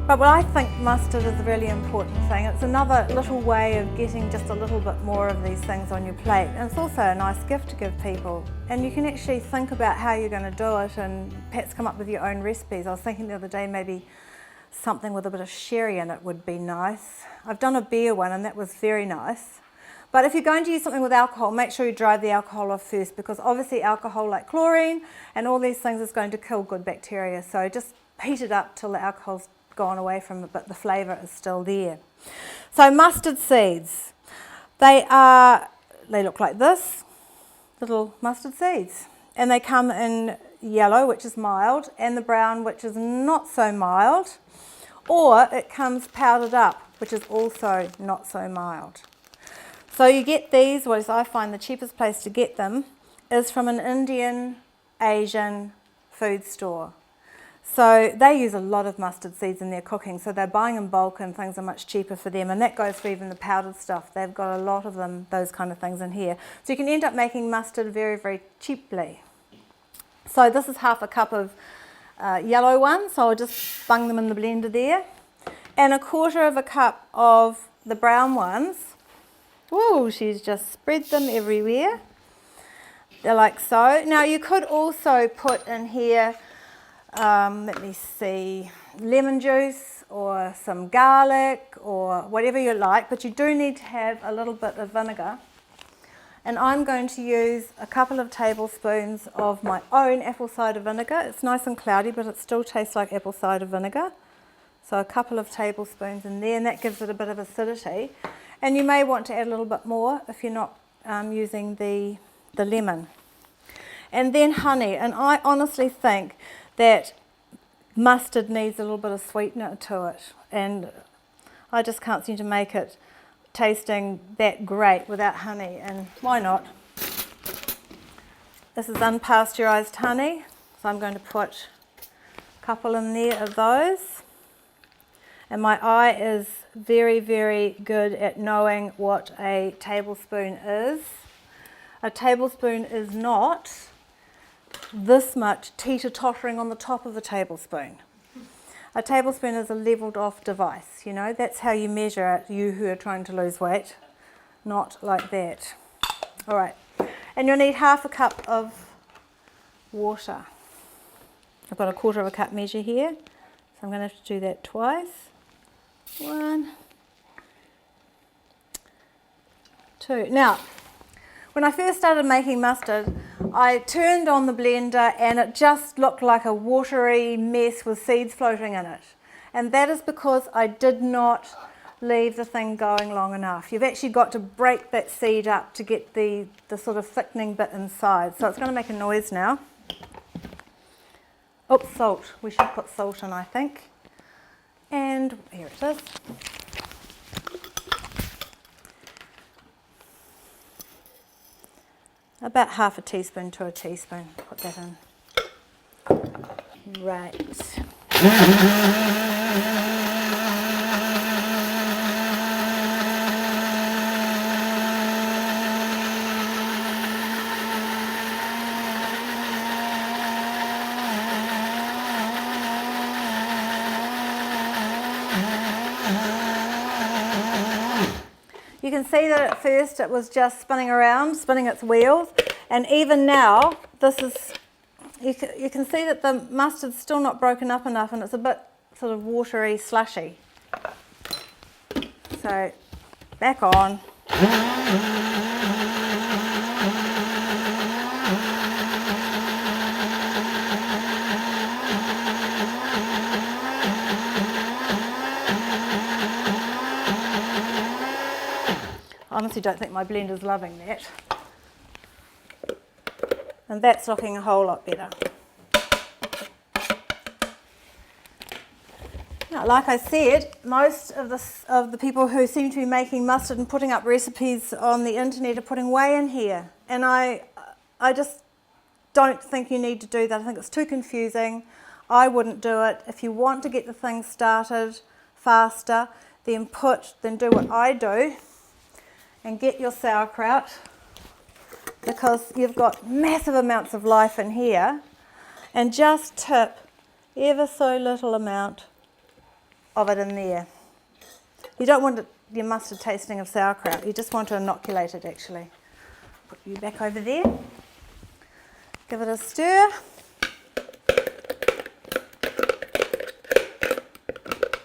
But what I think mustard is a really important thing. It's another little way of getting just a little bit more of these things on your plate. And it's also a nice gift to give people. And you can actually think about how you're going to do it and perhaps come up with your own recipes. I was thinking the other day maybe something with a bit of sherry in it would be nice. I've done a beer one and that was very nice. But if you're going to use something with alcohol, make sure you dry the alcohol off first, because obviously alcohol, like chlorine and all these things, is going to kill good bacteria. So just heat it up till the alcohol's gone away from it, but the flavour is still there. So mustard seeds, they look like this, little mustard seeds, and they come in yellow, which is mild, and the brown, which is not so mild, or it comes powdered up, which is also not so mild. So you get these, whereas I find the cheapest place to get them is from an Indian, Asian food store. So they use a lot of mustard seeds in their cooking, so they're buying in bulk and things are much cheaper for them, and that goes for even the powdered stuff. They've got a lot of them, those kind of things in here. So you can end up making mustard very, very cheaply. So this is half a cup of yellow ones, so I'll just bung them in the blender there. And a quarter of a cup of the brown ones. Whoa, she's just spread them everywhere. They're like so. Now you could also put in here let me see, lemon juice or some garlic or whatever you like, but you do need to have a little bit of vinegar. And I'm going to use a couple of tablespoons of my own apple cider vinegar. It's nice and cloudy, but it still tastes like apple cider vinegar. So a couple of tablespoons in there, and that gives it a bit of acidity. And you may want to add a little bit more if you're not using the lemon. And then honey, and I honestly think that mustard needs a little bit of sweetener to it, and I just can't seem to make it tasting that great without honey, and why not? This is unpasteurized honey, so I'm going to put a couple in there of those. And my eye is very, very good at knowing what a tablespoon is. A tablespoon is not this much teeter-tottering on the top of a tablespoon. A tablespoon is a levelled off device, you know, that's how you measure it, you who are trying to lose weight, not like that. All right, and you'll need half a cup of water. I've got a quarter of a cup measure here, so I'm going to have to do that twice. 1, 2. Now, when I first started making mustard, I turned on the blender and it just looked like a watery mess with seeds floating in it. And that is because I did not leave the thing going long enough. You've actually got to break that seed up to get the sort of thickening bit inside. So it's going to make a noise now. Oh, salt. We should put salt in, I think. And here it is. About half a teaspoon to a teaspoon. Put that in. Right. You can see that at first it was just spinning around, spinning its wheels, and even now this is, you can see that the mustard's still not broken up enough and it's a bit sort of watery, slushy. So back on. I honestly don't think my blender's loving that. And that's looking a whole lot better. Now, like I said, most of the people who seem to be making mustard and putting up recipes on the internet are putting whey in here. And I just don't think you need to do that. I think it's too confusing. I wouldn't do it. If you want to get the thing started faster, then do what I do and get your sauerkraut, because you've got massive amounts of life in here, and just tip ever so little amount of it in there. You don't want your mustard tasting of sauerkraut, you just want to inoculate it actually. Put you back over there, give it a stir.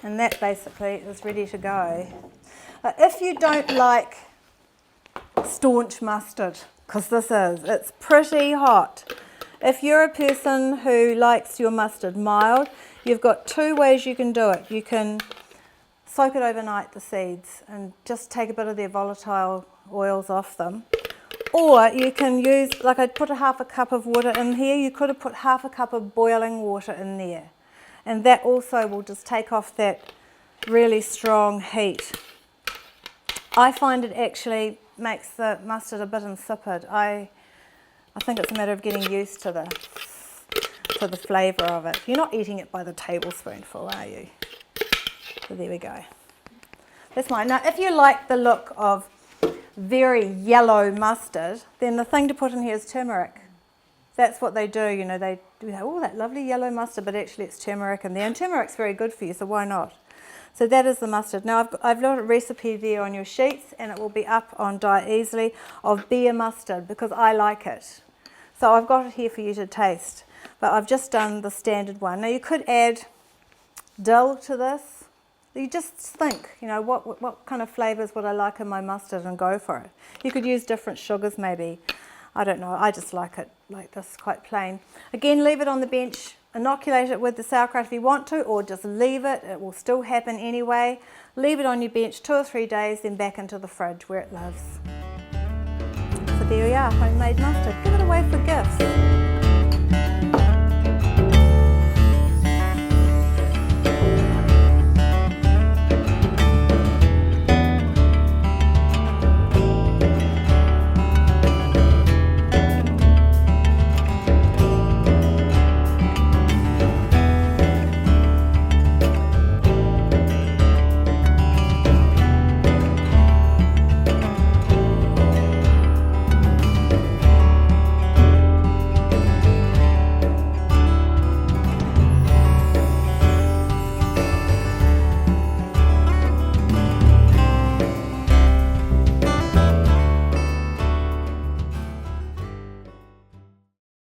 And that basically is ready to go. If you don't like staunch mustard, because it's pretty hot. If you're a person who likes your mustard mild, you've got two ways you can do it. You can soak it overnight, the seeds, and just take a bit of their volatile oils off them. Or you can use, like I put half a cup of water in here, you could have put half a cup of boiling water in there. And that also will just take off that really strong heat. I find it actually makes the mustard a bit insipid. I think it's a matter of getting used to the flavour of it. You're not eating it by the tablespoonful, are you? So there we go. That's mine. Now, if you like the look of very yellow mustard, then the thing to put in here is turmeric. That's what they do, you know, they do all that lovely yellow mustard, but actually it's turmeric in there, and turmeric's very good for you, so why not? So that is the mustard. Now I've got a recipe there on your sheets, and it will be up on Diet Easily, of beer mustard, because I like it. So I've got it here for you to taste, but I've just done the standard one. Now you could add dill to this. You just think, you know, what kind of flavours would I like in my mustard, and go for it. You could use different sugars maybe. I don't know, I just like it like this, quite plain. Again, leave it on the bench, inoculate it with the sauerkraut if you want to, or just leave it, it will still happen anyway. Leave it on your bench 2 or 3 days, then back into the fridge where it lives. So there we are, homemade mustard. Give it away for gifts.